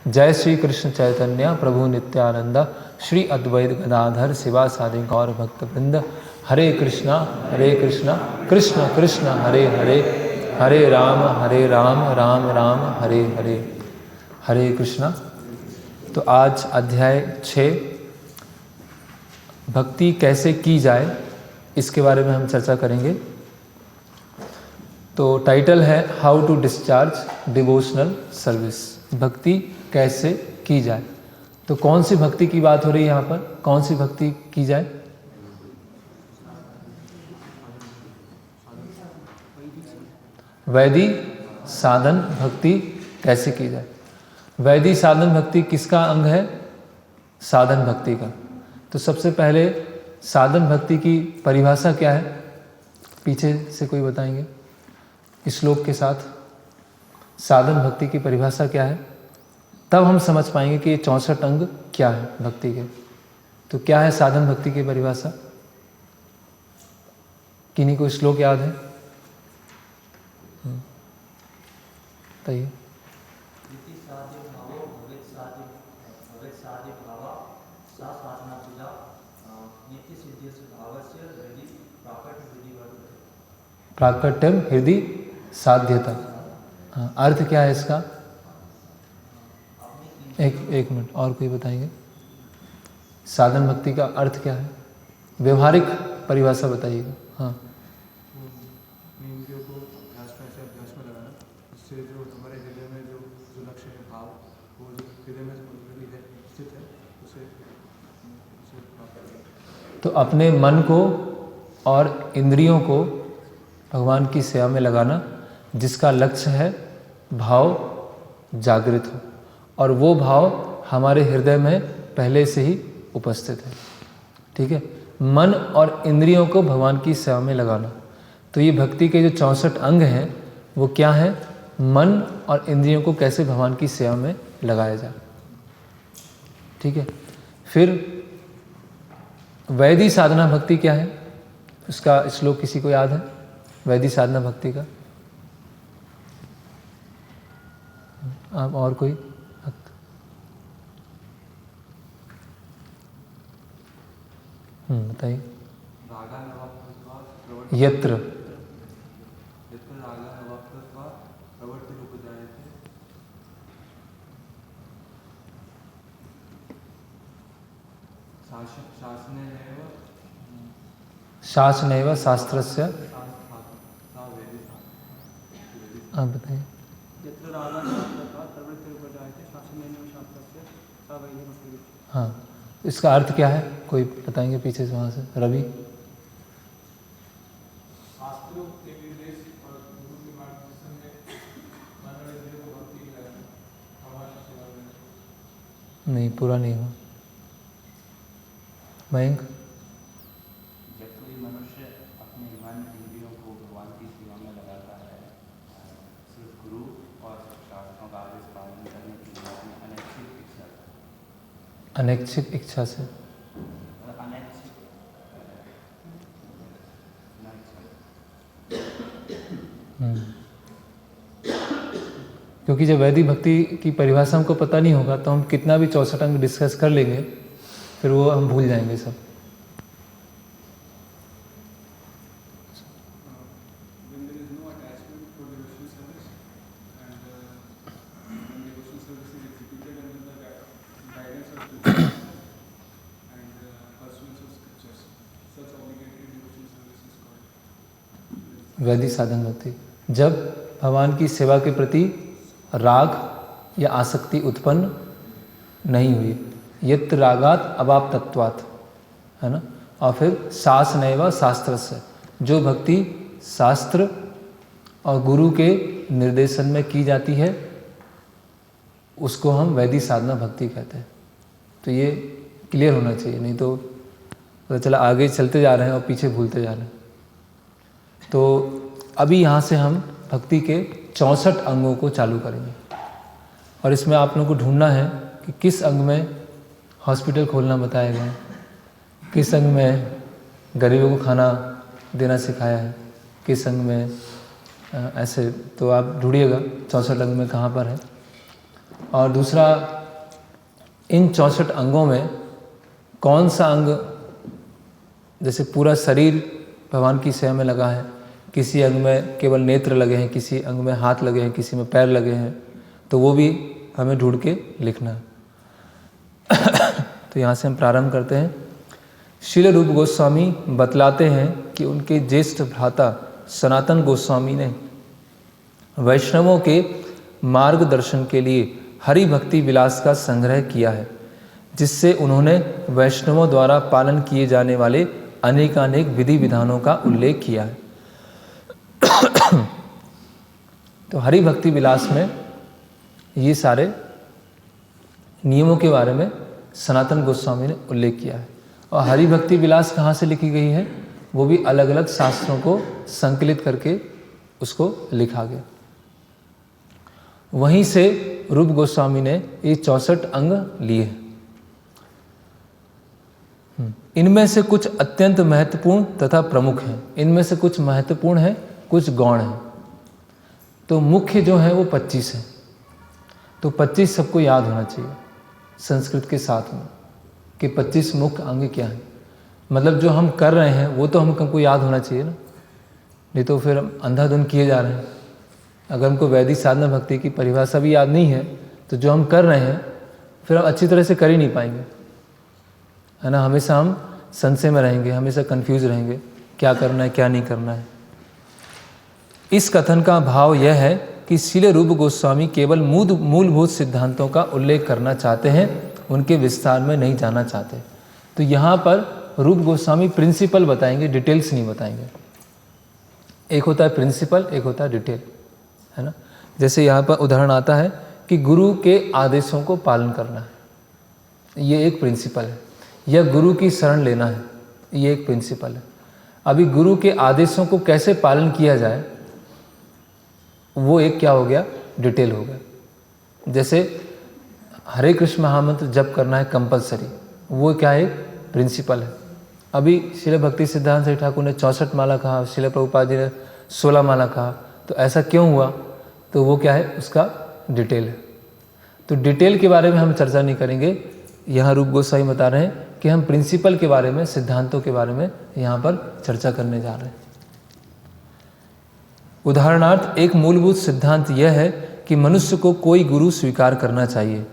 जय श्री कृष्ण चैतन्य प्रभु नित्यानंद श्री अद्वैत गदाधर शिवासादि गौर भक्तवृंद। हरे कृष्णा कृष्ण कृष्ण हरे हरे, हरे राम राम राम हरे हरे। हरे कृष्णा। तो आज अध्याय 6 भक्ति कैसे की जाए इसके बारे में हम चर्चा करेंगे। तो टाइटल है how to discharge devotional service, भक्ति कैसे की जाए। तो कौन सी भक्ति की बात हो रही है यहाँ पर, कौन सी भक्ति की जाए? वैदिक साधन भक्ति कैसे की जाए। वैदिक साधन भक्ति किसका अंग है? साधन भक्ति का। तो सबसे पहले साधन भक्ति की परिभाषा क्या है, पीछे से कोई बताएंगे श्लोक के साथ। साधन भक्ति की परिभाषा क्या है, तब हम समझ पाएंगे कि ये 64 अंग क्या है भक्ति के। तो क्या है साधन भक्ति की परिभाषा? किन्हीं को श्लोक याद है? बताइए। प्राकट्यम हृदय साध्यता। हाँ, अर्थ क्या है इसका? एक मिनट, और कोई बताएंगे साधन भक्ति का अर्थ क्या है? व्यवहारिक परिभाषा बताइएगा। हाँ, इंद्रियों को अभ्यास में लगाना, इससे जो हमारे हृदय में जो लक्ष्य है, भाव, वो जो हृदय में स्थित है उसे प्राप्त करना। तो अपने मन को और इंद्रियों को भगवान की सेवा में लगाना जिसका लक्ष्य है भाव जागृत हो, और वो भाव हमारे हृदय में पहले से ही उपस्थित है। ठीक है, मन और इंद्रियों को भगवान की सेवा में लगाना। तो ये भक्ति के जो 64 अंग हैं वो क्या हैं? मन और इंद्रियों को कैसे भगवान की सेवा में लगाया जाए। ठीक है, फिर वैदिक साधना भक्ति क्या है, उसका श्लोक किसी को याद है? वैदिक साधना भक्ति का आप और कोई? बताइए। यत्र शासनैव शास्त्रस्य। आप बताइए। हाँ, इसका अर्थ क्या है, कोई बताएंगे पीछे से, वहाँ से? रवि। नहीं, पूरा नहीं हुआ। मयंक। जब कोई मनुष्य अपने मन इंद्रियों को भगवान की सेवा में लगाता है, सिर्फ गुरु और शास्त्रों का आदेश पालन करने की अनैच्छिक इच्छा से। क्योंकि जब वैदिक भक्ति की परिभाषा हमको पता नहीं होगा तो हम कितना भी 64 अंग डिस्कस कर लेंगे, फिर वो हम भूल जाएंगे सब। वैदिक साधन भक्ति, जब भगवान की सेवा के प्रति राग या आसक्ति उत्पन्न नहीं हुई, यत्र रागात अवाप्तत्वात्, है ना। और फिर शासनैव शास्त्रस्य, जो भक्ति शास्त्र और गुरु के निर्देशन में की जाती है उसको हम वैदिक साधना भक्ति कहते हैं। तो ये क्लियर होना चाहिए, नहीं तो पता चला आगे चलते जा रहे हैं और पीछे भूलते जा रहे हैं। तो अभी यहाँ से हम भक्ति के 64 अंगों को चालू करेंगे, और इसमें आप लोगों को ढूंढना है कि किस अंग में हॉस्पिटल खोलना बताया गया है, किस अंग में गरीबों को खाना देना सिखाया है, किस अंग में ऐसे। तो आप ढूंढिएगा 64 अंग में कहाँ पर है। और दूसरा इन 64 अंगों में कौन सा अंग, जैसे पूरा शरीर भगवान की सेवा में लगा है, किसी अंग में केवल नेत्र लगे हैं, किसी अंग में हाथ लगे हैं, किसी में पैर लगे हैं, तो वो भी हमें ढूंढ के लिखना है। तो यहाँ से हम प्रारंभ करते हैं। श्रील रूप गोस्वामी बतलाते हैं कि उनके ज्येष्ठ भ्राता सनातन गोस्वामी ने वैष्णवों के मार्गदर्शन के लिए हरि भक्ति विलास का संग्रह किया है, जिससे उन्होंने वैष्णवों द्वारा पालन किए जाने वाले अनेकानेक विधि विधानों का उल्लेख किया है। तो हरि भक्ति विलास में ये सारे नियमों के बारे में सनातन गोस्वामी ने उल्लेख किया है। और हरि भक्ति विलास कहाँ से लिखी गई है, वो भी अलग अलग शास्त्रों को संकलित करके उसको लिखा गया। वहीं से रूप गोस्वामी ने ये 64 अंग लिए हैं। इनमें से कुछ अत्यंत महत्वपूर्ण तथा प्रमुख हैं। इनमें से कुछ महत्वपूर्ण हैं, कुछ गौण हैं। तो मुख्य जो है वो 25 है। तो 25 सबको याद होना चाहिए संस्कृत के साथ में कि 25 मुख्य अंग क्या हैं। मतलब जो हम कर रहे हैं वो तो हमको याद होना चाहिए ना, नहीं तो फिर हम अंधाधुन किए जा रहे हैं। अगर हमको वैदिक साधना भक्ति की परिभाषा भी याद नहीं है तो जो हम कर रहे हैं फिर हम अच्छी तरह से कर ही नहीं पाएंगे, है ना। हमेशा हम संशय में रहेंगे, हमेशा कंफ्यूज रहेंगे, क्या करना है क्या नहीं करना है। इस कथन का भाव यह है कि श्रील रूप गोस्वामी केवल मूलभूत सिद्धांतों का उल्लेख करना चाहते हैं, उनके विस्तार में नहीं जाना चाहते। तो यहाँ पर रूप गोस्वामी प्रिंसिपल बताएंगे, डिटेल्स नहीं बताएंगे। एक होता है प्रिंसिपल, एक होता है डिटेल, है ना। जैसे यहाँ पर उदाहरण आता है कि गुरु के आदेशों को पालन करना है, ये एक प्रिंसिपल है। या गुरु की शरण लेना है, ये एक प्रिंसिपल है। अभी गुरु के आदेशों को कैसे पालन किया जाए वो एक क्या हो गया, डिटेल हो गया। जैसे हरे कृष्ण महामंत्र जप करना है कंपलसरी, वो क्या है, प्रिंसिपल है। अभी श्रील भक्ति सिद्धांत श्री ठाकुर ने 64 माला कहा, श्रील प्रभुपाद जी ने 16 माला कहा, तो ऐसा क्यों हुआ, तो वो क्या है, उसका डिटेल है। तो डिटेल के बारे में हम चर्चा नहीं करेंगे। यहाँ रूप गोस्वामी बता रहे हैं कि हम प्रिंसिपल के बारे में, सिद्धांतों के बारे में यहाँ पर चर्चा करने जा रहे हैं। उदाहरणार्थ एक मूलभूत सिद्धांत यह है कि मनुष्य को कोई गुरु स्वीकार करना चाहिए,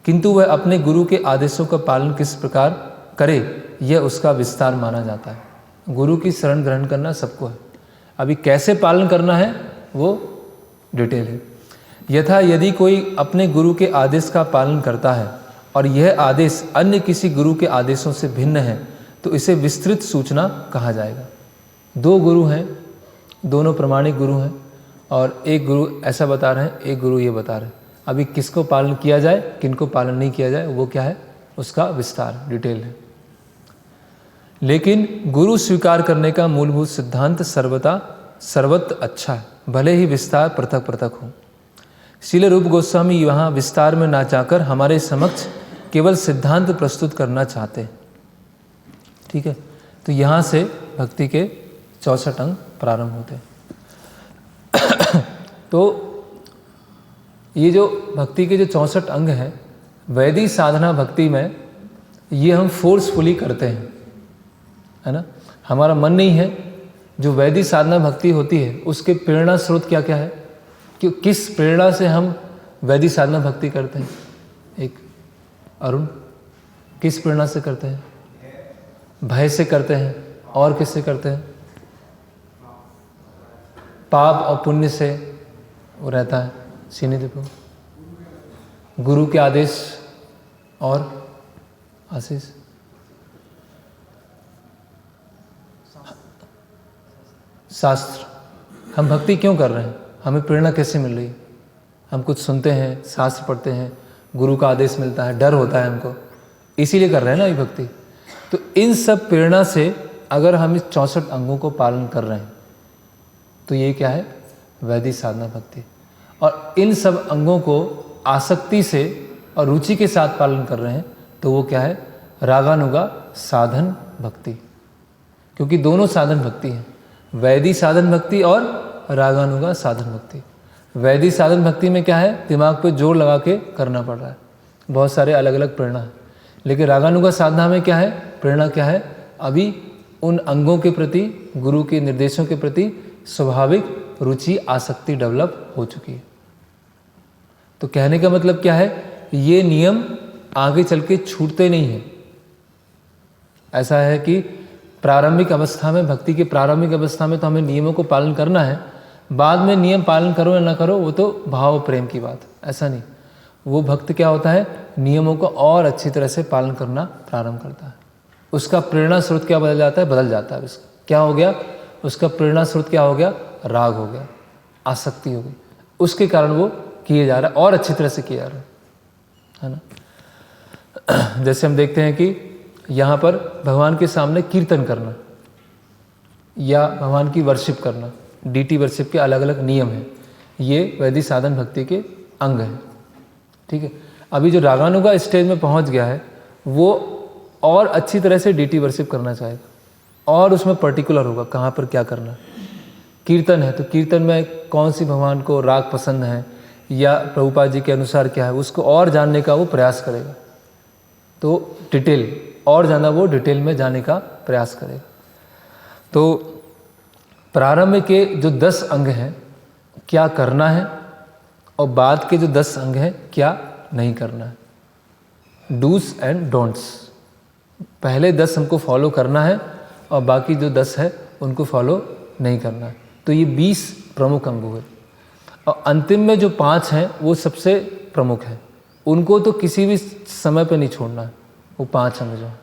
किंतु वह अपने गुरु के आदेशों का पालन किस प्रकार करे यह उसका विस्तार माना जाता है। गुरु की शरण ग्रहण करना सबको है, अभी कैसे पालन करना है वो डिटेल है। यथा यदि कोई अपने गुरु के आदेश का पालन करता है और यह आदेश अन्य किसी गुरु के आदेशों से भिन्न है तो इसे विस्तृत सूचना कहा जाएगा। दो गुरु हैं, दोनों प्रमाणिक गुरु हैं, और एक गुरु ऐसा बता रहे हैं, एक गुरु ये बता रहे हैं। अभी किसको पालन किया जाए, किनको पालन नहीं किया जाए, वो क्या है, उसका विस्तार, डिटेल है। लेकिन गुरु स्वीकार करने का मूलभूत सिद्धांत सर्वत्र अच्छा है, भले ही विस्तार पृथक पृथक हो। श्रील रूप गोस्वामी यहाँ विस्तार में ना जाकर हमारे समक्ष केवल सिद्धांत प्रस्तुत करना चाहते हैं। ठीक है, तो यहाँ से भक्ति के 64 अंग प्रारंभ होते हैं। तो ये जो भक्ति के जो 64 अंग हैं, वैदिक साधना भक्ति में ये हम फोर्सफुली करते हैं, है ना। हमारा मन नहीं है। जो वैदिक साधना भक्ति होती है उसके प्रेरणा स्रोत क्या क्या है, कि किस प्रेरणा से हम वैदिक साधना भक्ति करते हैं। एक अरुण, किस प्रेरणा से करते हैं, भय से करते हैं, और किससे करते हैं, पाप और पुण्य से वो रहता है। श्रीनिधि को गुरु के आदेश और आशीष, शास्त्र। हम भक्ति क्यों कर रहे हैं, हमें प्रेरणा कैसे मिल रही है, हम कुछ सुनते हैं, शास्त्र पढ़ते हैं, गुरु का आदेश मिलता है, डर होता है हमको, इसीलिए कर रहे हैं ना ये भक्ति। तो इन सब प्रेरणा से अगर हम इस 64 अंगों को पालन कर रहे हैं तो ये क्या है, वैदिक साधना भक्ति। और इन सब अंगों को आसक्ति से और रुचि के साथ पालन कर रहे हैं तो वो क्या है, रागानुगा साधन भक्ति। क्योंकि दोनों साधन भक्ति हैं, वैदिक साधन भक्ति और रागानुगा साधन भक्ति। वैदिक साधन भक्ति में क्या है, दिमाग पे जोर लगा के करना पड़ रहा है, बहुत सारे अलग अलग प्रेरणा है। लेकिन रागानुगा साधना में क्या है, प्रेरणा क्या है, अभी उन अंगों के प्रति, गुरु के निर्देशों के प्रति स्वाभाविक रुचि, आसक्ति डेवलप हो चुकी है। तो कहने का मतलब क्या है, ये नियम आगे चल के छूटते नहीं हैं। ऐसा है कि प्रारंभिक अवस्था में, भक्ति के प्रारंभिक अवस्था में तो हमें नियमों को पालन करना है, बाद में नियम पालन करो या ना करो वो तो भाव प्रेम की बात, ऐसा नहीं। वो भक्त क्या होता है, नियमों को और अच्छी तरह से पालन करना प्रारंभ करता है। उसका प्रेरणा स्रोत क्या बदल जाता है, बदल जाता है। उसका क्या हो गया, उसका प्रेरणा स्रोत क्या हो गया, राग हो गया, आसक्ति हो गई। उसके कारण वो किए जा रहा है और अच्छी तरह से किया जा रहा है ना। जैसे हम देखते हैं कि यहाँ पर भगवान के सामने कीर्तन करना या भगवान की वर्शिप करना, डीटी वर्शिप के अलग अलग नियम हैं। ये वैदिक साधन भक्ति के अंग हैं, ठीक है। अभी जो रागानुगा स्टेज में पहुँच गया है वो और अच्छी तरह से डीटी वर्शिप करना चाहेगा और उसमें पर्टिकुलर होगा कहाँ पर क्या करना। कीर्तन है तो कीर्तन में कौन सी भगवान को राग पसंद है या प्रभुपाद जी के अनुसार क्या है, उसको और जानने का वो प्रयास करेगा। तो डिटेल और ज़्यादा वो डिटेल में जाने का प्रयास करेगा। तो प्रारंभ के जो 10 अंग हैं क्या करना है और बाद के जो 10 अंग हैं क्या नहीं करना है, डूज एंड डोंट्स। पहले 10 हमको फॉलो करना है और बाकी जो 10 है उनको फॉलो नहीं करना है। तो ये 20 प्रमुख अंग हुए और अंतिम में जो 5 हैं वो सबसे प्रमुख हैं, उनको तो किसी भी समय पे नहीं छोड़ना है, वो 5 अंग जो हैं।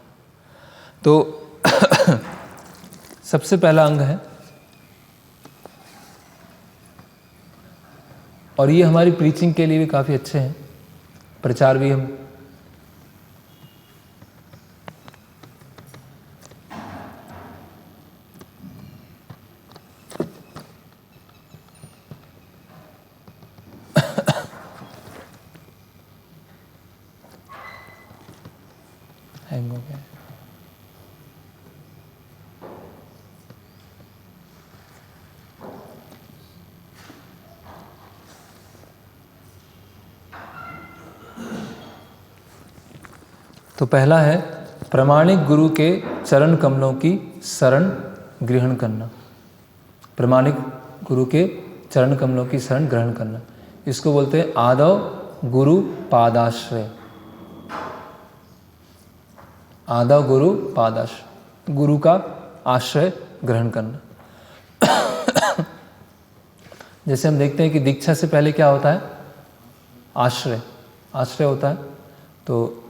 तो सबसे पहला अंग है, और ये हमारी प्रीचिंग के लिए भी काफ़ी अच्छे हैं, प्रचार भी हम हैंग हो गया। तो पहला है प्रामाणिक गुरु के चरण कमलों की शरण ग्रहण करना। प्रामाणिक गुरु के चरण कमलों की शरण ग्रहण करना, इसको बोलते हैं आदव गुरु पादाश्रय। आदव गुरु पादाश्रय, गुरु का आश्रय ग्रहण करना। जैसे हम देखते हैं कि दीक्षा से पहले क्या होता है, आश्रय, आश्रय होता है। तो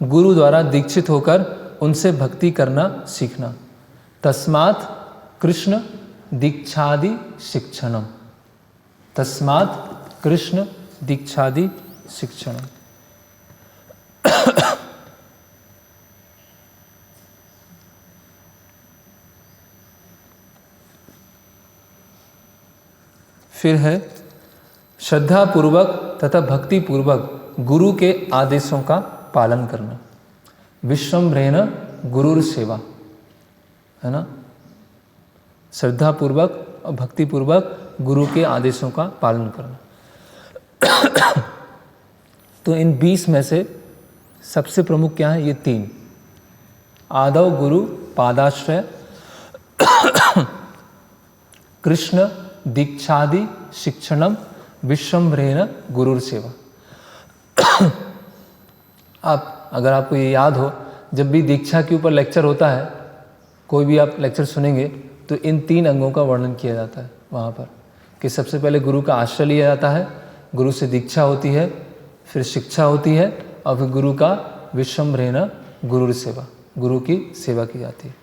गुरु द्वारा दीक्षित होकर उनसे भक्ति करना सीखना। तस्मात् कृष्ण दीक्षादि शिक्षणम, तस्मात् कृष्ण दीक्षादि शिक्षणम। फिर है श्रद्धा पूर्वक तथा भक्ति पूर्वक गुरु के आदेशों का पालन करना। विश्वम्भरेण गुरुर सेवा, है ना। श्रद्धा पूर्वक और भक्ति पूर्वक गुरु के आदेशों का पालन करना। तो इन 20 में से सबसे प्रमुख क्या है, ये 3, आदव गुरु पादाश्रय, कृष्ण दीक्षादि शिक्षणम, विश्वम्भरेण गुरुर सेवा। आप अगर आपको ये याद हो, जब भी दीक्षा के ऊपर लेक्चर होता है, कोई भी आप लेक्चर सुनेंगे तो इन 3 अंगों का वर्णन किया जाता है वहाँ पर, कि सबसे पहले गुरु का आश्रय लिया जाता है, गुरु से दीक्षा होती है, फिर शिक्षा होती है और फिर गुरु का विश्वम्भरेण गुरुर सेवा, गुरु की सेवा की जाती है।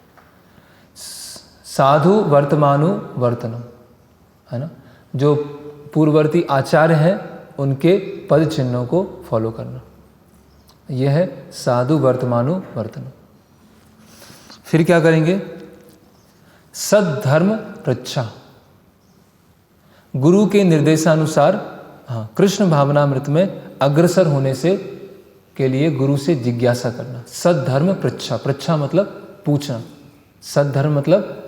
साधु वर्तमानु वर्तनम, है ना, जो पूर्ववर्ती आचार्य हैं उनके पद चिन्हों को फॉलो करना, यह है साधु वर्तमानु वर्तन। फिर क्या करेंगे, सद्धर्म प्रच्छा, गुरु के निर्देशानुसार, हाँ, कृष्ण भावनामृत में अग्रसर होने से के लिए गुरु से जिज्ञासा करना। सद्धर्म प्रच्छा, प्रच्छा मतलब पूछना, सद्धर्म मतलब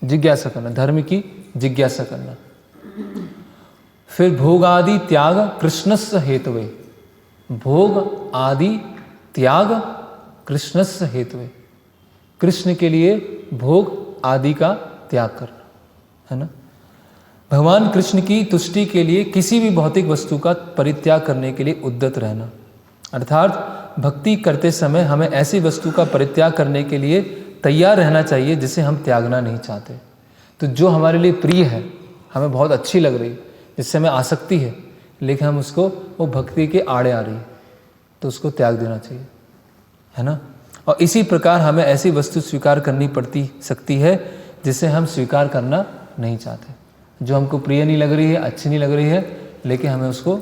जिज्ञासा करना, धर्म की जिज्ञासा करना। फिर भोग आदि त्याग कृष्णस्य हेतवे, भोग आदि त्याग कृष्णस्य हेतवे, कृष्ण के लिए भोग आदि का त्याग करना, है ना। भगवान कृष्ण की तुष्टि के लिए किसी भी भौतिक वस्तु का परित्याग करने के लिए उद्यत रहना, अर्थात भक्ति करते समय हमें ऐसी वस्तु का परित्याग करने के लिए तैयार रहना चाहिए जिसे हम त्यागना नहीं चाहते। तो जो हमारे लिए प्रिय है, हमें बहुत अच्छी लग रही, जिससे हमें आसक्ति है, लेकिन हम उसको वो भक्ति के आड़े आ रही है, तो उसको त्याग देना चाहिए, है ना। और इसी प्रकार हमें ऐसी वस्तु स्वीकार करनी पड़ती सकती है जिसे हम स्वीकार करना नहीं चाहते, जो हमको प्रिय नहीं लग रही है, अच्छी नहीं लग रही है, लेकिन हमें उसको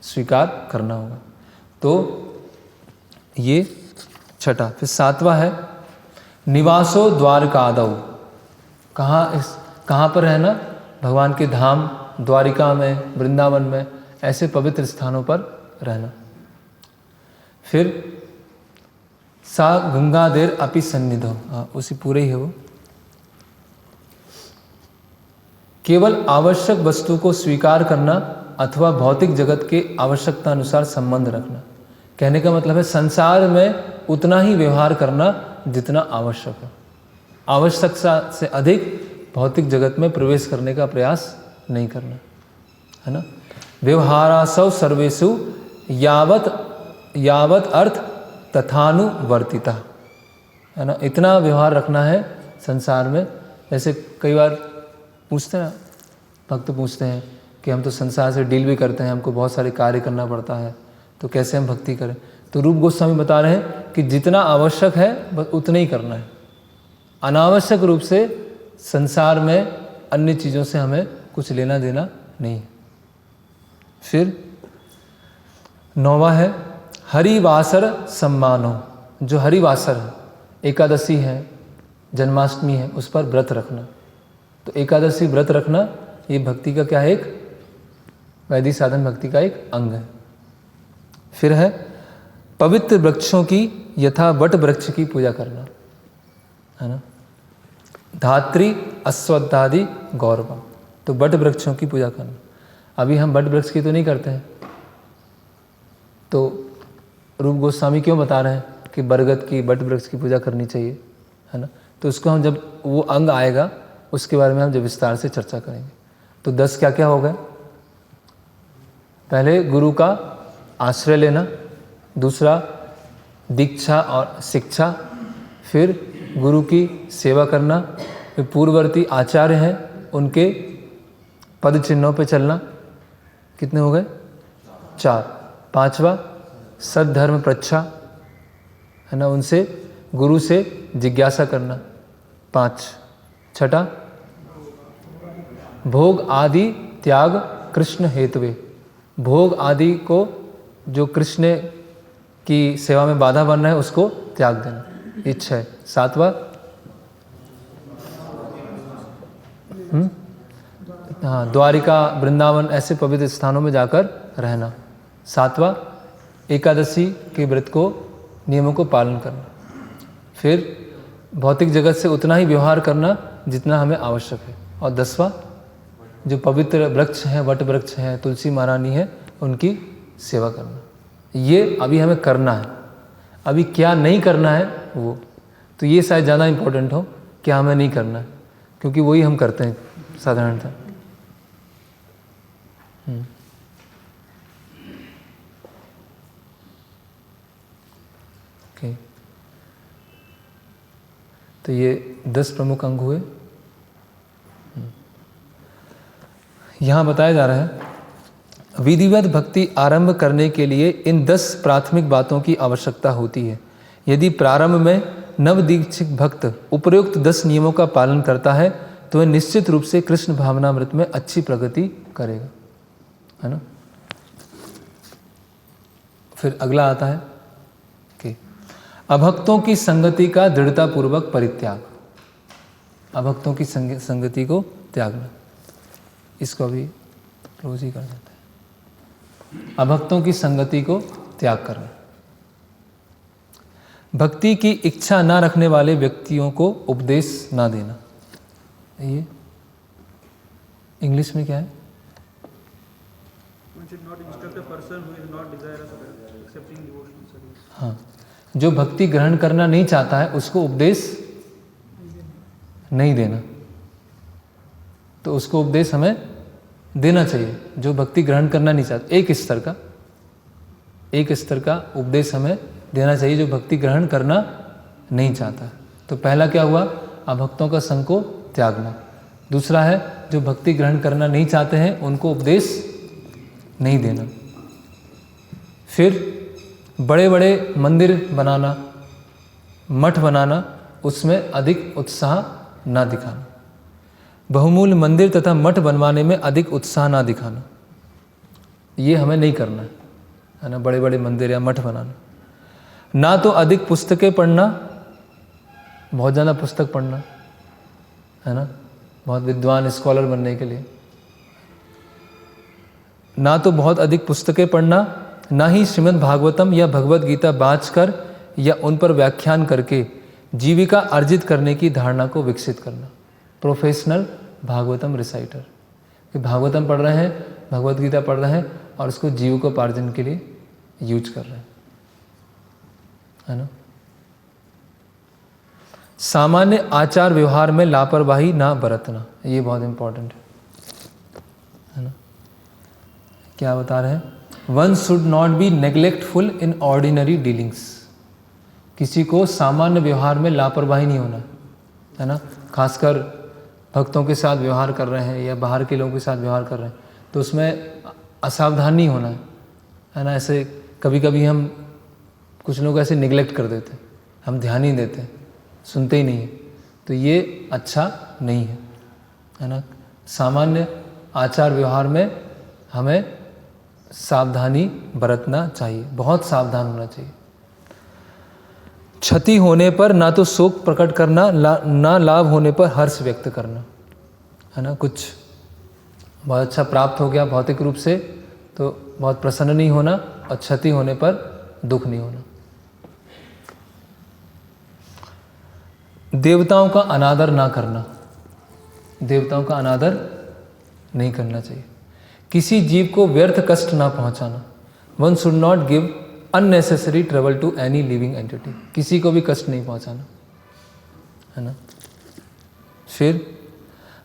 स्वीकार करना होगा। तो ये छठा। फिर सातवां है निवासो द्वारकादौ, कहाँ पर रहना? भगवान के धाम द्वारिका में, वृंदावन में, ऐसे पवित्र स्थानों पर रहना। फिर सा गंगादेर अपि सन्निधौ, उसी पूरे ही है वो। केवल आवश्यक वस्तु को स्वीकार करना अथवा भौतिक जगत के आवश्यकता अनुसार संबंध रखना। कहने का मतलब है संसार में उतना ही व्यवहार करना जितना आवश्यक है, आवश्यकता से अधिक भौतिक जगत में प्रवेश करने का प्रयास नहीं करना, है ना। व्यवहारासौ सर्वेषु यावत अर्थ तथानुवर्तिता, है ना। इतना व्यवहार रखना है संसार में। जैसे कई बार पूछते हैं, भक्त पूछते हैं कि हम तो संसार से डील भी करते हैं, हमको बहुत सारे कार्य करना पड़ता है, तो कैसे हम भक्ति करें? तो रूप गोस्वामी बता रहे हैं कि जितना आवश्यक है बस उतना ही करना है, अनावश्यक रूप से संसार में अन्य चीज़ों से हमें कुछ लेना देना नहीं। फिर नौवां है हरिवासर सम्मानो, जो हरिवासर है, एकादशी है, जन्माष्टमी है, उस पर व्रत रखना। तो एकादशी व्रत रखना ये भक्ति का क्या है? एक वैदिक साधन भक्ति का एक अंग है। फिर है पवित्र वृक्षों की यथा वट वृक्ष की पूजा करना, है ना। धात्री अश्वत्थादि गौरवम, तो वट वृक्षों की पूजा करना। अभी हम वट वृक्ष की तो नहीं करते हैं, तो रूप गोस्वामी क्यों बता रहे हैं कि बरगद की, वट वृक्ष की पूजा करनी चाहिए, है ना। तो उसको हम जब वो अंग आएगा उसके बारे में हम जब विस्तार से चर्चा करेंगे। तो 10 क्या क्या हो गए? पहले गुरु का आश्रय लेना, दूसरा दीक्षा और शिक्षा, फिर गुरु की सेवा करना, फिर पूर्ववर्ती आचार्य हैं उनके पद चिन्हों पे चलना। कितने हो गए? 4। 5वां सद्धर्म प्रच्छा, है ना, उनसे गुरु से जिज्ञासा करना। 5। 6 भोग आदि त्याग कृष्ण हेतवे, भोग आदि को जो कृष्ण की सेवा में बाधा बन रहा है उसको त्याग देना, इच्छा है। 7वां हाँ, द्वारिका, वृंदावन ऐसे पवित्र स्थानों में जाकर रहना। 7वां एकादशी के व्रत को, नियमों को पालन करना। फिर भौतिक जगत से उतना ही व्यवहार करना जितना हमें आवश्यक है। और 10वां जो पवित्र वृक्ष हैं, वट वृक्ष हैं, तुलसी महारानी है, उनकी सेवा करना। ये अभी हमें करना है, अभी क्या नहीं करना है वो, तो ये शायद ज़्यादा इम्पोर्टेंट हो, क्या हमें नहीं करना है, क्योंकि वही हम करते हैं साधारणतः। ओके, तो ये 10 प्रमुख अंग हुए। यहाँ बताया जा रहा है विधिवत भक्ति आरंभ करने के लिए इन 10 प्राथमिक बातों की आवश्यकता होती है। यदि प्रारंभ में नवदीक्षित भक्त उपयुक्त 10 नियमों का पालन करता है तो वह निश्चित रूप से कृष्ण भावनामृत में अच्छी प्रगति करेगा, है ना। फिर अगला आता है कि अभक्तों की संगति का दृढ़तापूर्वक परित्याग, अभक्तों की संगति को त्यागना। इसको अभी क्लोज ही कर देते हैं। अभक्तों की संगति को त्याग करना। भक्ति की इच्छा न रखने वाले व्यक्तियों को उपदेश ना देना। ये इंग्लिश में क्या है? हाँ, जो भक्ति ग्रहण करना नहीं चाहता है उसको उपदेश नहीं देना, तो उसको उपदेश हमें देना चाहिए। जो भक्ति ग्रहण करना नहीं चाहता, एक स्तर का उपदेश हमें देना चाहिए जो भक्ति ग्रहण करना नहीं चाहता। तो पहला क्या हुआ, अभक्तों का संग को त्यागना। दूसरा है जो भक्ति ग्रहण करना नहीं चाहते हैं उनको उपदेश नहीं देना। फिर बड़े बड़े मंदिर बनाना, मठ बनाना, उसमें अधिक उत्साह ना दिखाना। बहुमूल्य मंदिर तथा मठ बनवाने में अधिक उत्साह ना दिखाना, ये हमें नहीं करना है ना। बड़े बड़े मंदिर या मठ बनाना, ना तो अधिक पुस्तकें पढ़ना, बहुत ज़्यादा पुस्तक पढ़ना है ना, बहुत विद्वान स्कॉलर बनने के लिए, ना तो बहुत अधिक पुस्तकें पढ़ना, ना ही श्रीमद् भागवतम या भगवत गीता बाँचकर या उन पर व्याख्यान करके जीविका अर्जित करने की धारणा को विकसित करना। प्रोफेशनल भागवतम रिसाइटर, कि भागवतम पढ़ रहे हैं, भगवत गीता पढ़ रहे हैं और उसको जीविकोपार्जन के लिए यूज कर रहे हैं, है ना। सामान्य आचार व्यवहार में लापरवाही ना बरतना, ये बहुत इंपॉर्टेंट है ना। क्या बता रहे हैं, one should not be neglectful in ordinary dealings, किसी को सामान्य व्यवहार में लापरवाही नहीं होना है ना। खासकर भक्तों के साथ व्यवहार कर रहे हैं या बाहर के लोगों के साथ व्यवहार कर रहे हैं तो उसमें असावधान नहीं होना है ना। ऐसे कभी कभी हम कुछ लोग ऐसे निगलेक्ट कर देते हैं, हम ध्यान ही देते हैं, सुनते ही नहीं है, तो ये अच्छा नहीं है ना। सामान्य आचार व्यवहार में हमें सावधानी बरतना चाहिए, बहुत सावधान होना चाहिए। क्षति होने पर ना तो शोक प्रकट करना, ना लाभ होने पर हर्ष व्यक्त करना, है ना। कुछ बहुत अच्छा प्राप्त हो गया भौतिक रूप से तो बहुत प्रसन्न नहीं होना, और क्षति होने पर दुख नहीं होना। देवताओं का अनादर ना करना, देवताओं का अनादर नहीं करना चाहिए। किसी जीव को व्यर्थ कष्ट ना पहुंचाना, one should not give unnecessary trouble to any living entity, किसी को भी कष्ट नहीं पहुंचाना, है ना। फिर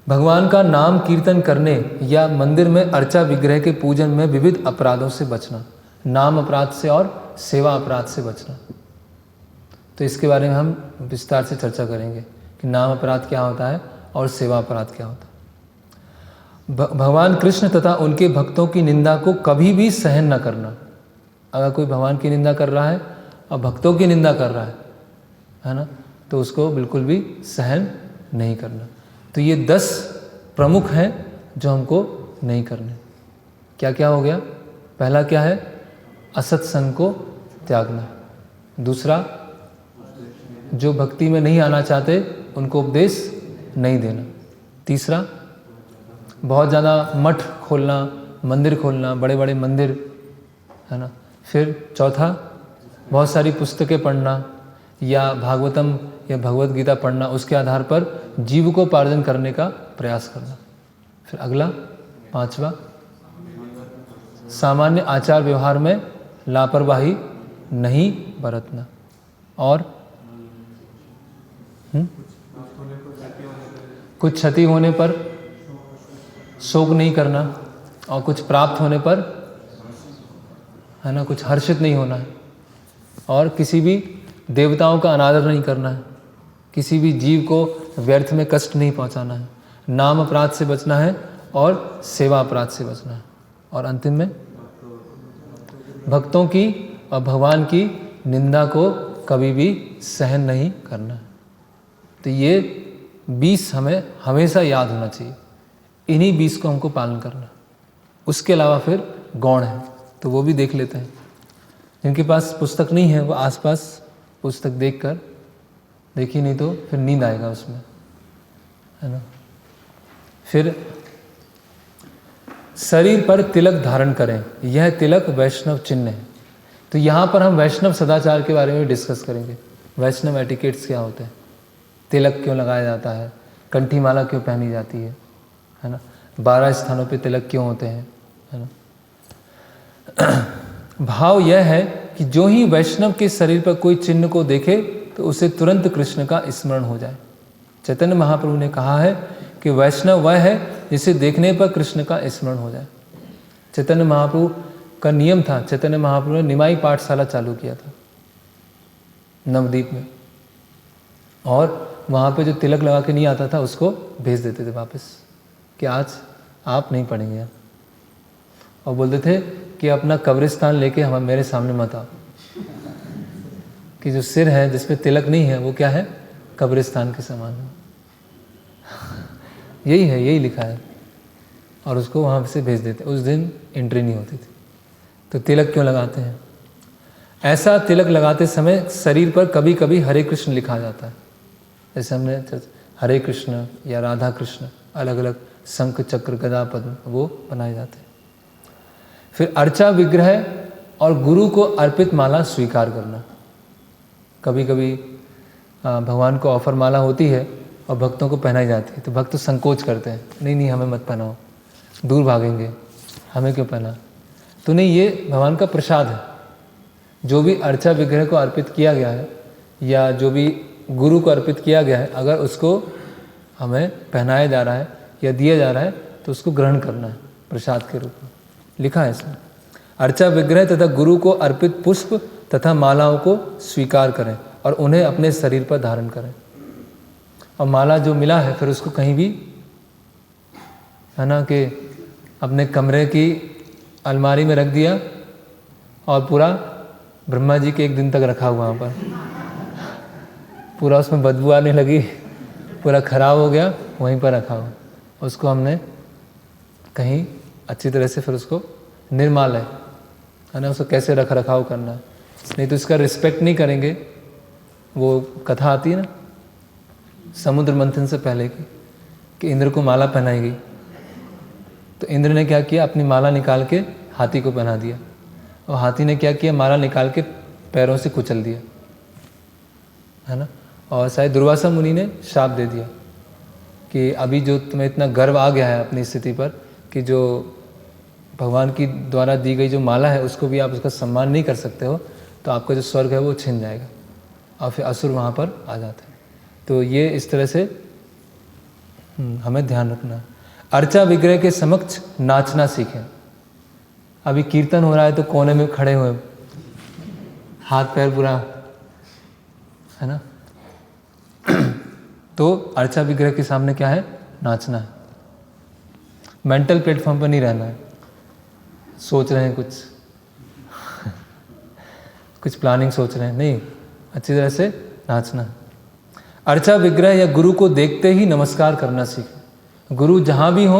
भगवान का नाम कीर्तन करने या मंदिर में अर्चा विग्रह के पूजन में विविध अपराधों से बचना, नाम अपराध से और सेवा अपराध से बचना। तो इसके बारे में हम विस्तार से चर्चा करेंगे कि नाम अपराध क्या होता है और सेवा अपराध क्या होता है। भगवान कृष्ण तथा उनके भक्तों की निंदा को कभी भी सहन न करना। अगर कोई भगवान की निंदा कर रहा है और भक्तों की निंदा कर रहा है ना, तो उसको बिल्कुल भी सहन नहीं करना। तो ये 10 प्रमुख हैं जो हमको नहीं करने। क्या क्या हो गया, पहला क्या है, असत्संग को त्यागना। दूसरा, जो भक्ति में नहीं आना चाहते उनको उपदेश नहीं देना। तीसरा, बहुत ज़्यादा मठ खोलना, मंदिर खोलना, बड़े बड़े मंदिर, है ना। फिर चौथा, बहुत सारी पुस्तकें पढ़ना या भागवतम या भगवत गीता पढ़ना, उसके आधार पर जीविकोपार्जन करने का प्रयास करना। फिर अगला 5वां, सामान्य आचार व्यवहार में लापरवाही नहीं बरतना। और कुछ क्षति होने पर शोक नहीं करना, और कुछ प्राप्त होने पर, है ना, कुछ हर्षित नहीं होना है, और किसी भी देवताओं का अनादर नहीं करना है, किसी भी जीव को व्यर्थ में कष्ट नहीं पहुंचाना है, नाम अपराध से बचना है और सेवा अपराध से बचना है, और अंतिम में भक्तों की और भगवान की निंदा को कभी भी सहन नहीं करना है। तो ये 20 हमें हमेशा याद होना चाहिए, इन्हीं 20 को हमको पालन करना। उसके अलावा फिर गौण है तो वो भी देख लेते हैं। जिनके पास पुस्तक नहीं है वो आसपास पुस्तक देखकर देखी, नहीं तो फिर नींद आएगा उसमें, है ना। फिर शरीर पर तिलक धारण करें, यह तिलक वैष्णव चिन्ह है। तो यहाँ पर हम वैष्णव सदाचार के बारे में डिस्कस करेंगे। वैष्णव एटिकेट्स क्या होते हैं, तिलक क्यों लगाया जाता है, कंठी माला क्यों पहनी जाती है ना, 12 स्थानों पे तिलक क्यों होते हैं, है ना। भाव यह है कि जो ही वैष्णव के शरीर पर कोई चिन्ह को देखे तो उसे तुरंत कृष्ण का स्मरण हो जाए। चैतन्य महाप्रभु ने कहा है कि वैष्णव वह है जिसे देखने पर कृष्ण का स्मरण हो जाए। चैतन्य महाप्रभु का नियम था, चैतन्य महाप्रभु ने निमाई पाठशाला चालू किया था नवद्वीप में, और वहाँ पे जो तिलक लगा के नहीं आता था उसको भेज देते थे वापस कि आज आप नहीं पढ़ेंगे, और बोलते थे कि अपना कब्रिस्तान लेके हम मेरे सामने मत आओ, कि जो सिर है जिस पे तिलक नहीं है वो क्या है, कब्रिस्तान के समान है। यही है, यही लिखा है, और उसको वहाँ से भेज देते। उस दिन एंट्री नहीं होती थी। तो तिलक क्यों लगाते हैं? ऐसा तिलक लगाते समय शरीर पर कभी कभी हरे कृष्ण लिखा जाता है, जैसे हमने हरे कृष्ण या राधा कृष्ण अलग अलग शंख चक्र गदा पद्म वो बनाए जाते हैं। फिर अर्चा विग्रह और गुरु को अर्पित माला स्वीकार करना। कभी कभी भगवान को ऑफर माला होती है और भक्तों को पहनाई जाती है, तो भक्त संकोच करते हैं, नहीं नहीं हमें मत पहनाओ, दूर भागेंगे, हमें क्यों पहना। तो नहीं, ये भगवान का प्रसाद है। जो भी अर्चा विग्रह को अर्पित किया गया है या जो भी गुरु को अर्पित किया गया है, अगर उसको हमें पहनाया जा रहा है या दिया जा रहा है तो उसको ग्रहण करना है प्रसाद के रूप में। लिखा है इसमें, अर्चा विग्रह तथा गुरु को अर्पित पुष्प तथा मालाओं को स्वीकार करें और उन्हें अपने शरीर पर धारण करें। और माला जो मिला है फिर उसको कहीं भी, है ना, कि अपने कमरे की अलमारी में रख दिया और पूरा ब्रह्मा जी के एक दिन तक रखा वहाँ पर, पूरा उसमें बदबू आने लगी, पूरा खराब हो गया, वहीं पर रखा हुआ। उसको हमने कहीं अच्छी तरह से फिर उसको निर्माल है ना, उसको कैसे रख रखाव करना है, नहीं तो इसका रिस्पेक्ट नहीं करेंगे। वो कथा आती है ना समुद्र मंथन से पहले की, कि इंद्र को माला पहनाई गई, तो इंद्र ने क्या किया, अपनी माला निकाल के हाथी को पहना दिया, और हाथी ने क्या किया, माला निकाल के पैरों से कुचल दिया, है ना। और शायद दुर्वासा मुनि ने शाप दे दिया कि अभी जो तुम्हें इतना गर्व आ गया है अपनी स्थिति पर कि जो भगवान की द्वारा दी गई जो माला है उसको भी आप उसका सम्मान नहीं कर सकते हो, तो आपका जो स्वर्ग है वो छिन जाएगा, और फिर असुर वहाँ पर आ जाते हैं। तो ये इस तरह से हमें ध्यान रखना है। अर्चा विग्रह के समक्ष नाचना सीखें। अभी कीर्तन हो रहा है तो कोने में खड़े हुए, हाथ पैर पूरा, है ना, तो अर्चा विग्रह के सामने क्या है, नाचना है। मेंटल प्लेटफॉर्म पर नहीं रहना है, सोच रहे हैं कुछ प्लानिंग सोच रहे हैं, नहीं, अच्छी तरह से नाचना है। अर्चा विग्रह या गुरु को देखते ही नमस्कार करना सीखें। गुरु जहाँ भी हो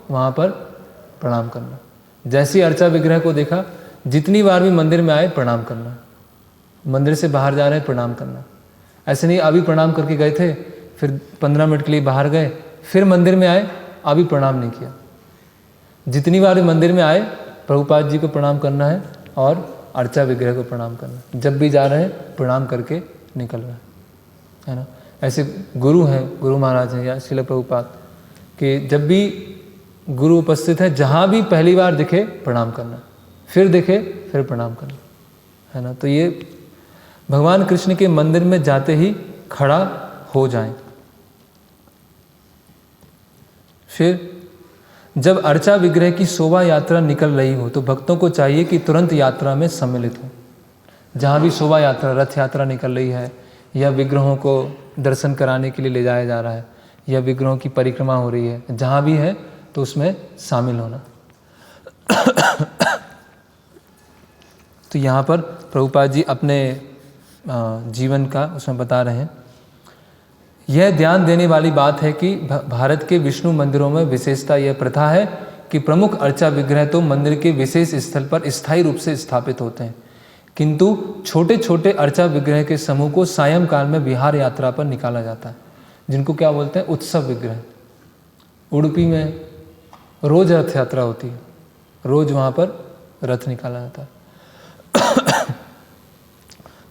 वहाँ पर प्रणाम करना। जैसे ही अर्चा विग्रह को देखा, जितनी बार भी मंदिर में आए प्रणाम करना, मंदिर से बाहर जा रहे हैं प्रणाम करना। ऐसे नहीं अभी प्रणाम करके गए थे, फिर 15 मिनट के लिए बाहर गए, फिर मंदिर में आए, अभी प्रणाम नहीं किया। जितनी बार भी मंदिर में आए प्रभुपाद जी को प्रणाम करना है और अर्चा विग्रह को प्रणाम करना है। जब भी जा रहे हैं प्रणाम करके निकल रहे है ना। ऐसे गुरु हैं, गुरु महाराज हैं या श्रील प्रभुपाद, कि जब भी गुरु उपस्थित है जहाँ भी पहली बार दिखे प्रणाम करना, फिर दिखे फिर प्रणाम करना, है ना। तो ये भगवान कृष्ण के मंदिर में जाते ही खड़ा हो जाएं। फिर जब अर्चा विग्रह की शोभा यात्रा निकल रही हो तो भक्तों को चाहिए कि तुरंत यात्रा में सम्मिलित हो। जहाँ भी शोभा यात्रा, रथ यात्रा निकल रही है या विग्रहों को दर्शन कराने के लिए ले जाया जा रहा है या विग्रहों की परिक्रमा हो रही है, जहाँ भी है तो उसमें शामिल होना। तो यहाँ पर प्रभुपाद जी अपने जीवन का उसमें बता रहे हैं। यह ध्यान देने वाली बात है कि भारत के विष्णु मंदिरों में विशेषता यह प्रथा है कि प्रमुख अर्चा विग्रह तो मंदिर के विशेष स्थल पर स्थायी रूप से स्थापित होते हैं, किंतु छोटे छोटे अर्चा विग्रह के समूह को सायंकाल में विहार यात्रा पर निकाला जाता है, जिनको क्या बोलते हैं, उत्सव विग्रह। उडुपी में रोज रथ यात्रा होती है, रोज वहाँ पर रथ निकाला जाता है।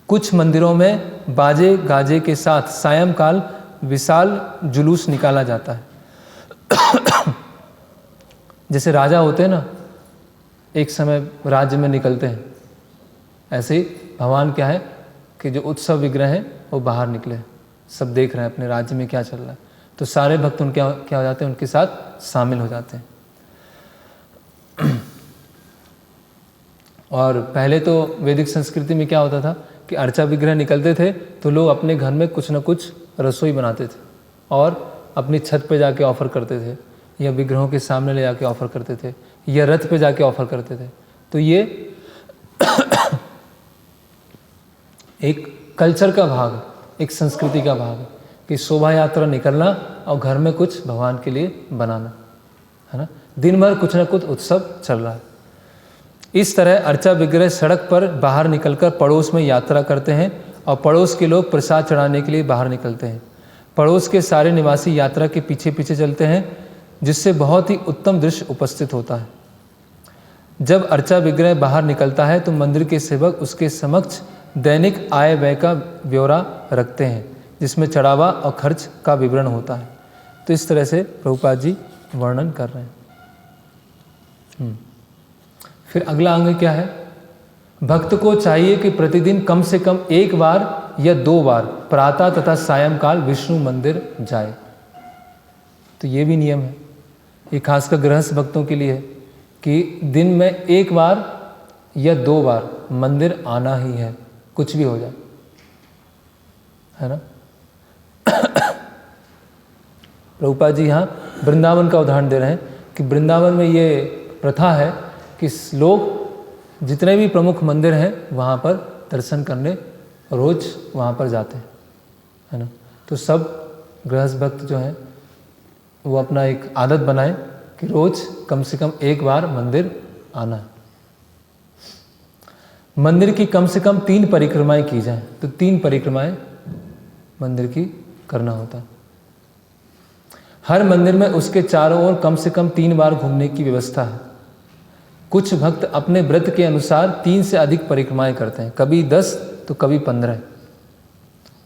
कुछ मंदिरों में बाजे गाजे के साथ सायंकाल विशाल जुलूस निकाला जाता है। जैसे राजा होते हैं ना, एक समय राज्य में निकलते हैं, ऐसे ही भगवान क्या है कि जो उत्सव विग्रह हैं वो बाहर निकले, सब देख रहे हैं अपने राज्य में क्या चल रहा है, तो सारे भक्त उनके क्या हो जाते हैं, उनके साथ शामिल हो जाते हैं। और पहले तो वैदिक संस्कृति में क्या होता था कि अर्चा विग्रह निकलते थे तो लोग अपने घर में कुछ न कुछ रसोई बनाते थे और अपनी छत पे जाके ऑफ़र करते थे, या विग्रहों के सामने ले जाके ऑफ़र करते थे, या रथ पे जाके ऑफ़र करते थे। तो ये एक कल्चर का भाग, एक संस्कृति का भाग है कि शोभा यात्रा निकलना और घर में कुछ भगवान के लिए बनाना, है ना। दिन भर कुछ ना कुछ उत्सव चल रहा है। इस तरह अर्चा विग्रह सड़क पर बाहर निकलकर पड़ोस में यात्रा करते हैं और पड़ोस के लोग प्रसाद चढ़ाने के लिए बाहर निकलते हैं। पड़ोस के सारे निवासी यात्रा के पीछे पीछे चलते हैं, जिससे बहुत ही उत्तम दृश्य उपस्थित होता है। जब अर्चा विग्रह बाहर निकलता है तो मंदिर के सेवक उसके समक्ष दैनिक आय व्यय का ब्यौरा रखते हैं, जिसमें चढ़ावा और खर्च का विवरण होता है। तो इस तरह से प्रभुपाद जी वर्णन कर रहे हैं। फिर अगला अंग क्या है? भक्त को चाहिए कि प्रतिदिन कम से कम एक बार या 2 बार प्रातः तथा सायंकाल विष्णु मंदिर जाए। तो ये भी नियम है, ये खासकर गृहस्थ भक्तों के लिए है कि दिन में 1 बार या 2 बार मंदिर आना ही है, कुछ भी हो जाए, है ना। प्रभुपाद जी यहाँ वृंदावन का उदाहरण दे रहे हैं कि वृंदावन में ये प्रथा है कि लोग जितने भी प्रमुख मंदिर हैं वहाँ पर दर्शन करने रोज वहाँ पर जाते हैं, है ना। तो सब गृहस्थ भक्त जो हैं वो अपना एक आदत बनाएं कि रोज कम से कम 1 बार मंदिर आना है। मंदिर की कम से कम 3 परिक्रमाएं की जाएं। तो 3 परिक्रमाएं मंदिर की करना होता है। हर मंदिर में उसके चारों ओर कम से कम 3 बार घूमने की व्यवस्था है। कुछ भक्त अपने व्रत के अनुसार 3 से अधिक परिक्रमाएं करते हैं, कभी 10 तो कभी 15,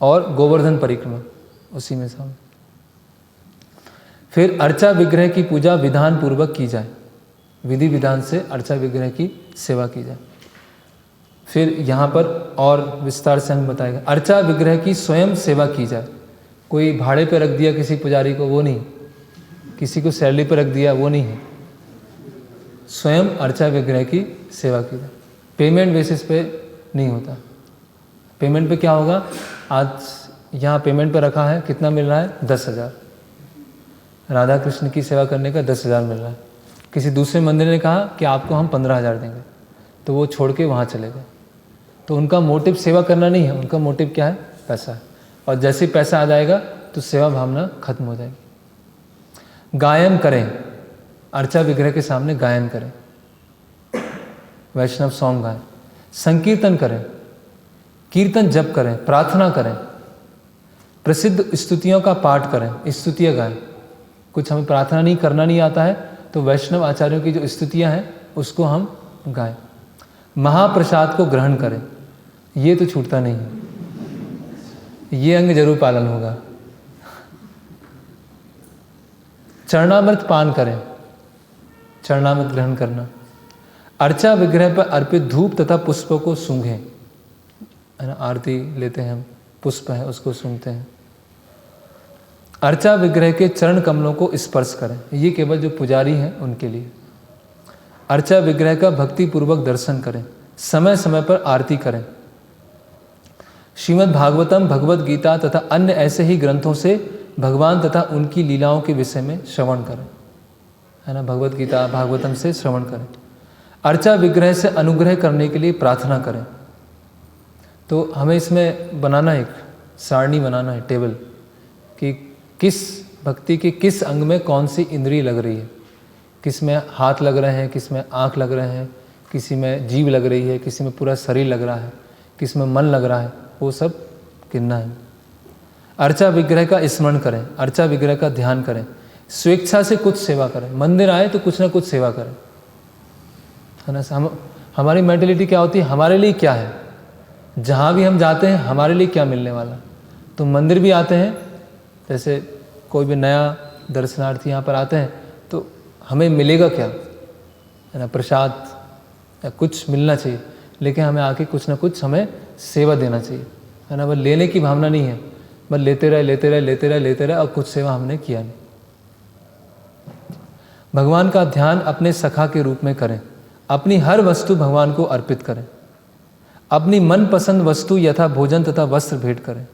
और गोवर्धन परिक्रमा उसी में शामिल। फिर अर्चा विग्रह की पूजा विधान पूर्वक की जाए, विधि विधान से अर्चा विग्रह की सेवा की जाए। फिर यहाँ पर और विस्तार से हम बताएगा, अर्चा विग्रह की स्वयं सेवा की जाए। कोई भाड़े पे रख दिया किसी पुजारी को, वो नहीं, किसी को सैलरी पे रख दिया, वो नहीं है। स्वयं अर्चा विग्रह की सेवा की जाए, पेमेंट बेसिस पे नहीं होता। पेमेंट पे क्या होगा, आज यहाँ पेमेंट पे रखा है, कितना मिल रहा है, 10,000। राधा कृष्ण की सेवा करने का 10,000 मिल रहा है। किसी दूसरे मंदिर ने कहा कि आपको हम 15,000 देंगे, तो वो छोड़ के वहाँ चले गए। तो उनका मोटिव सेवा करना नहीं है, उनका मोटिव क्या है, पैसा है। और जैसे ही पैसा आ जाएगा तो सेवा भावना खत्म हो जाएगी। गायन करें, अर्चा विग्रह के सामने गायन करें, वैष्णव सॉन्ग गाएं, संकीर्तन करें, कीर्तन जप करें, प्रार्थना करें, प्रसिद्ध स्तुतियों का पाठ करें, स्तुतियाँ गाएं। कुछ हमें प्रार्थना नहीं करना नहीं आता है तो वैष्णव आचार्यों की जो स्तुतियाँ हैं उसको हम गाएं। महाप्रसाद को ग्रहण करें, ये तो छूटता नहीं है, ये अंग जरूर पालन होगा। चरणामृत पान करें, चरणामृत ग्रहण करना। अर्चा विग्रह पर अर्पित धूप तथा पुष्पों को सूंघें, है ना, आरती लेते हैं हम, पुष्प है उसको सूंघते हैं। अर्चा विग्रह के चरण कमलों को स्पर्श करें, ये केवल जो पुजारी हैं उनके लिए। अर्चा विग्रह का भक्ति पूर्वक दर्शन करें, समय समय पर आरती करें। श्रीमद् भागवतम, भगवत गीता तथा अन्य ऐसे ही ग्रंथों से भगवान तथा उनकी लीलाओं के विषय में श्रवण करें, है ना, भगवत गीता भागवतम से श्रवण करें। अर्चा विग्रह से अनुग्रह करने के लिए प्रार्थना करें। तो हमें इसमें बनाना एक सारणी बनाना है, टेबल, कि किस भक्ति के किस अंग में कौन सी इंद्रिय लग रही है, किस में हाथ लग रहे हैं, किस में आँख लग रहे हैं, किसी में जीभ लग रही है, किसी में पूरा शरीर लग रहा है, किस में मन लग रहा है, वो सब गिनना है। अर्चा विग्रह का स्मरण करें, अर्चा विग्रह का ध्यान करें, स्वेच्छा से कुछ सेवा करें। मंदिर आए तो कुछ ना कुछ सेवा करें, है ना। हमारी मेंटलिटी क्या होती है, हमारे लिए क्या है, जहाँ भी हम जाते हैं हमारे लिए क्या मिलने वाला। तो मंदिर भी आते हैं, जैसे कोई भी नया दर्शनार्थी यहाँ पर आते हैं तो हमें मिलेगा क्या, है ना, प्रसाद या कुछ मिलना चाहिए, लेकिन हमें आके कुछ ना कुछ हमें सेवा देना चाहिए, है ना। बस लेने की भावना नहीं है, बस लेते रहे लेते रहे लेते रहे लेते रहे और कुछ सेवा हमने किया नहीं। भगवान का ध्यान अपने सखा के रूप में करें, अपनी हर वस्तु भगवान को अर्पित करें, अपनी मनपसंद वस्तु यथा भोजन तथा वस्त्र भेंट करें।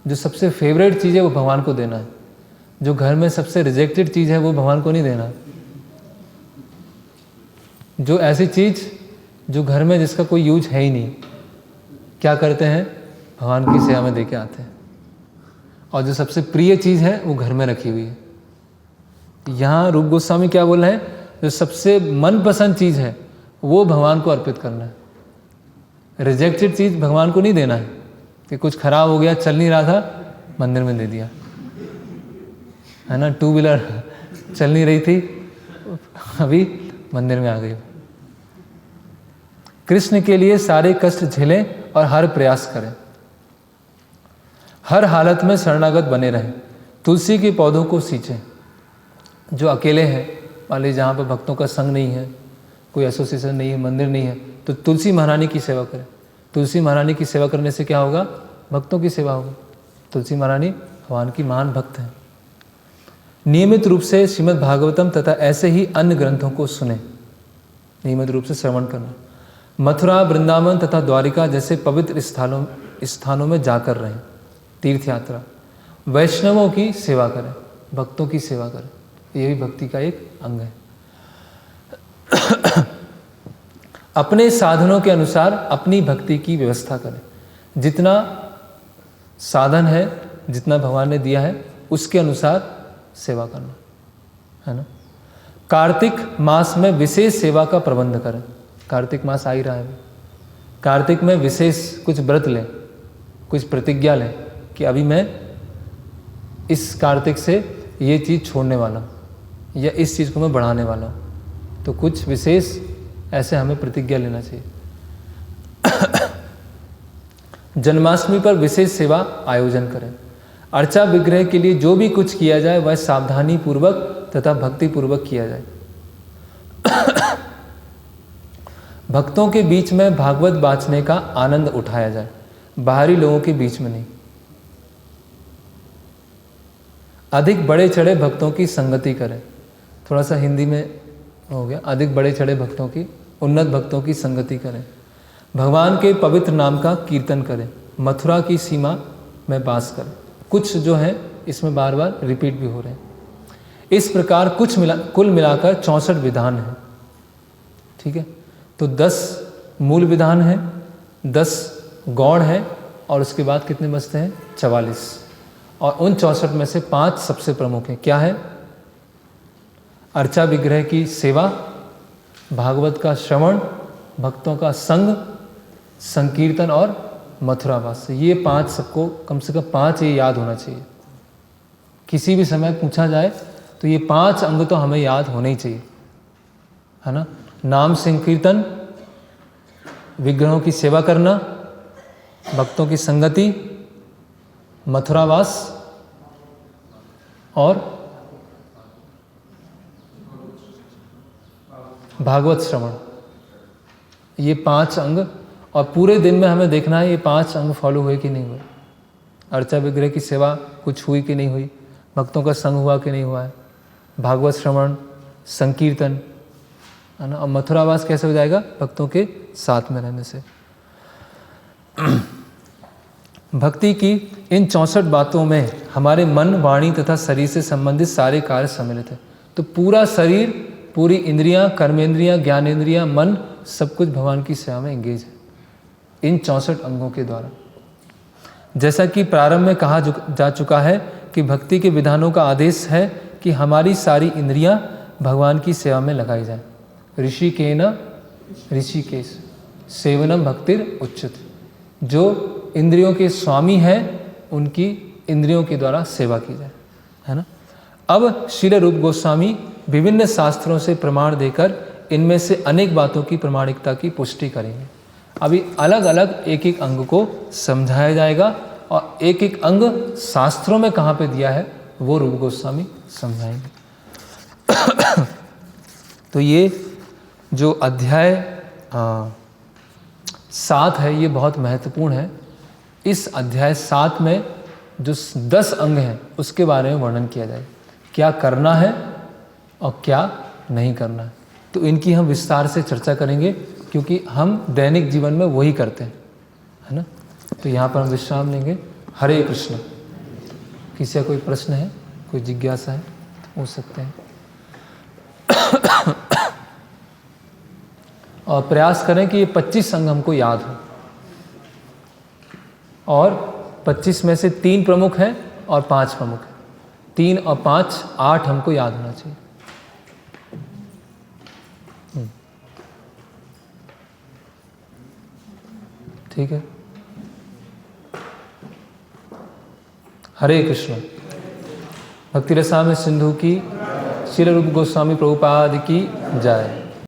जो सबसे फेवरेट चीज़ है वो भगवान को देना है, जो घर में सबसे रिजेक्टेड चीज़ है वो भगवान को नहीं देना है। जो ऐसी चीज़ जो घर में जिसका कोई यूज है ही नहीं, क्या करते हैं, भगवान की सेवा में दे के आते हैं। और जो सबसे प्रिय चीज़ है वो घर में रखी हुई है। यहाँ रूप गोस्वामी क्या बोल रहे हैं, जो सबसे मनपसंद चीज़ है वो भगवान को अर्पित करना है। रिजेक्टेड चीज़ भगवान को नहीं देना है कि कुछ खराब हो गया, चल नहीं रहा था, मंदिर में दे दिया, है ना। 2 व्हीलर चल नहीं रही थी, अभी मंदिर में आ गई। कृष्ण के लिए सारे कष्ट झेलें और हर प्रयास करें, हर हालत में शरणागत बने रहें, तुलसी के पौधों को सींचें। जो अकेले हैं, मान लीजिए जहाँ पर भक्तों का संग नहीं है, कोई एसोसिएशन नहीं है, मंदिर नहीं है, तो तुलसी महारानी की सेवा करें। तुलसी महारानी की सेवा करने से क्या होगा, भक्तों की सेवा होगी। तुलसी महारानी भगवान की महान भक्त हैं। नियमित रूप से श्रीमद् भागवतम तथा ऐसे ही अन्य ग्रंथों को सुने, नियमित रूप से श्रवण करना। मथुरा, वृंदावन तथा द्वारिका जैसे पवित्र स्थानों में जाकर रहें, तीर्थ यात्रा। वैष्णवों की सेवा करें, भक्तों की सेवा करें, ये भी भक्ति का एक अंग है। अपने साधनों के अनुसार अपनी भक्ति की व्यवस्था करें। जितना साधन है, जितना भगवान ने दिया है, उसके अनुसार सेवा करना, है ना। कार्तिक मास में विशेष सेवा का प्रबंध करें। कार्तिक मास आ ही रहा है, कार्तिक में विशेष कुछ व्रत लें, कुछ प्रतिज्ञा लें कि अभी मैं इस कार्तिक से ये चीज़ छोड़ने वाला हूँ या इस चीज़ को मैं बढ़ाने वाला हूँ। तो कुछ विशेष ऐसे हमें प्रतिज्ञा लेना चाहिए। जन्माष्टमी पर विशेष सेवा आयोजन करें। अर्चा विग्रह के लिए जो भी कुछ किया जाए वह सावधानी पूर्वक तथा भक्ति पूर्वक किया जाए। भक्तों के बीच में भागवत बाँचने का आनंद उठाया जाए, बाहरी लोगों के बीच में नहीं। अधिक बड़े चढ़े भक्तों की संगति करें। थोड़ा सा हिंदी में हो गया, अधिक बड़े चढ़े भक्तों की, उन्नत भक्तों की संगति करें। भगवान के पवित्र नाम का कीर्तन करें। मथुरा की सीमा में वास करें। कुछ जो है इसमें बार बार रिपीट भी हो रहे हैं। इस प्रकार कुल मिलाकर 64 विधान हैं, ठीक है। तो 10 मूल विधान हैं, 10 गौण हैं और उसके बाद कितने बचते हैं, 44। और उन 64 में से 5 सबसे प्रमुख हैं। क्या है, अर्चा विग्रह की सेवा, भागवत का श्रवण, भक्तों का संग, संकीर्तन और मथुरावास। ये 5 सबको कम से कम 5 ये याद होना चाहिए। किसी भी समय पूछा जाए तो ये 5 अंग तो हमें याद होने ही चाहिए, है ना। नाम संकीर्तन, विग्रहों की सेवा करना, भक्तों की संगति, मथुरावास और भागवत श्रवण। ये 5 अंग, और पूरे दिन में हमें देखना है ये 5 अंग फॉलो हुए कि नहीं हुए। अर्चा विग्रह की सेवा कुछ हुई कि नहीं हुई, भक्तों का संग हुआ कि नहीं हुआ है, भागवत श्रवण, संकीर्तन, है ना। और मथुरावास कैसे हो जाएगा, भक्तों के साथ में रहने से। भक्ति की इन 64 बातों में हमारे मन, वाणी तथा शरीर से संबंधित सारे कार्य सम्मिलित है। तो पूरा शरीर, पूरी इंद्रियां, कर्मेंद्रियां, ज्ञानेंद्रियां, मन, सब कुछ भगवान की सेवा में एंगेज है इन 64 अंगों के द्वारा। जैसा कि प्रारंभ में कहा जा चुका है कि भक्ति के विधानों का आदेश है कि हमारी सारी इंद्रियां भगवान की सेवा में लगाई जाए। ऋषिकेन ऋषिकेश सेवनम भक्तिर उच्चत। जो इंद्रियों के स्वामी हैं उनकी इंद्रियों के द्वारा सेवा की जाए, है ना। अब श्रील रूप गोस्वामी विभिन्न शास्त्रों से प्रमाण देकर इनमें से अनेक बातों की प्रामाणिकता की पुष्टि करेंगे। अभी अलग अलग एक एक अंग को समझाया जाएगा और एक एक अंग शास्त्रों में कहाँ पे दिया है वो रूप गोस्वामी समझाएंगे। तो ये जो अध्याय 7 है ये बहुत महत्वपूर्ण है। इस अध्याय 7 में जो 10 अंग हैं उसके बारे में वर्णन किया जाए, क्या करना है और क्या नहीं करना है। तो इनकी हम विस्तार से चर्चा करेंगे क्योंकि हम दैनिक जीवन में वही करते हैं, है ना। तो यहाँ पर हम विश्राम लेंगे। हरे कृष्ण। किसी का कोई प्रश्न है, कोई जिज्ञासा है तो पूछ सकते हैं। और प्रयास करें कि ये 25 अंग हमको याद हो, और 25 में से 3 प्रमुख हैं और 5 प्रमुख हैं। 3 और 5 8 हमको याद होना चाहिए। ठीक है। हरे कृष्ण। भक्ति रसामृत सिंधु की, श्रील रूप गोस्वामी प्रभुपाद की जय।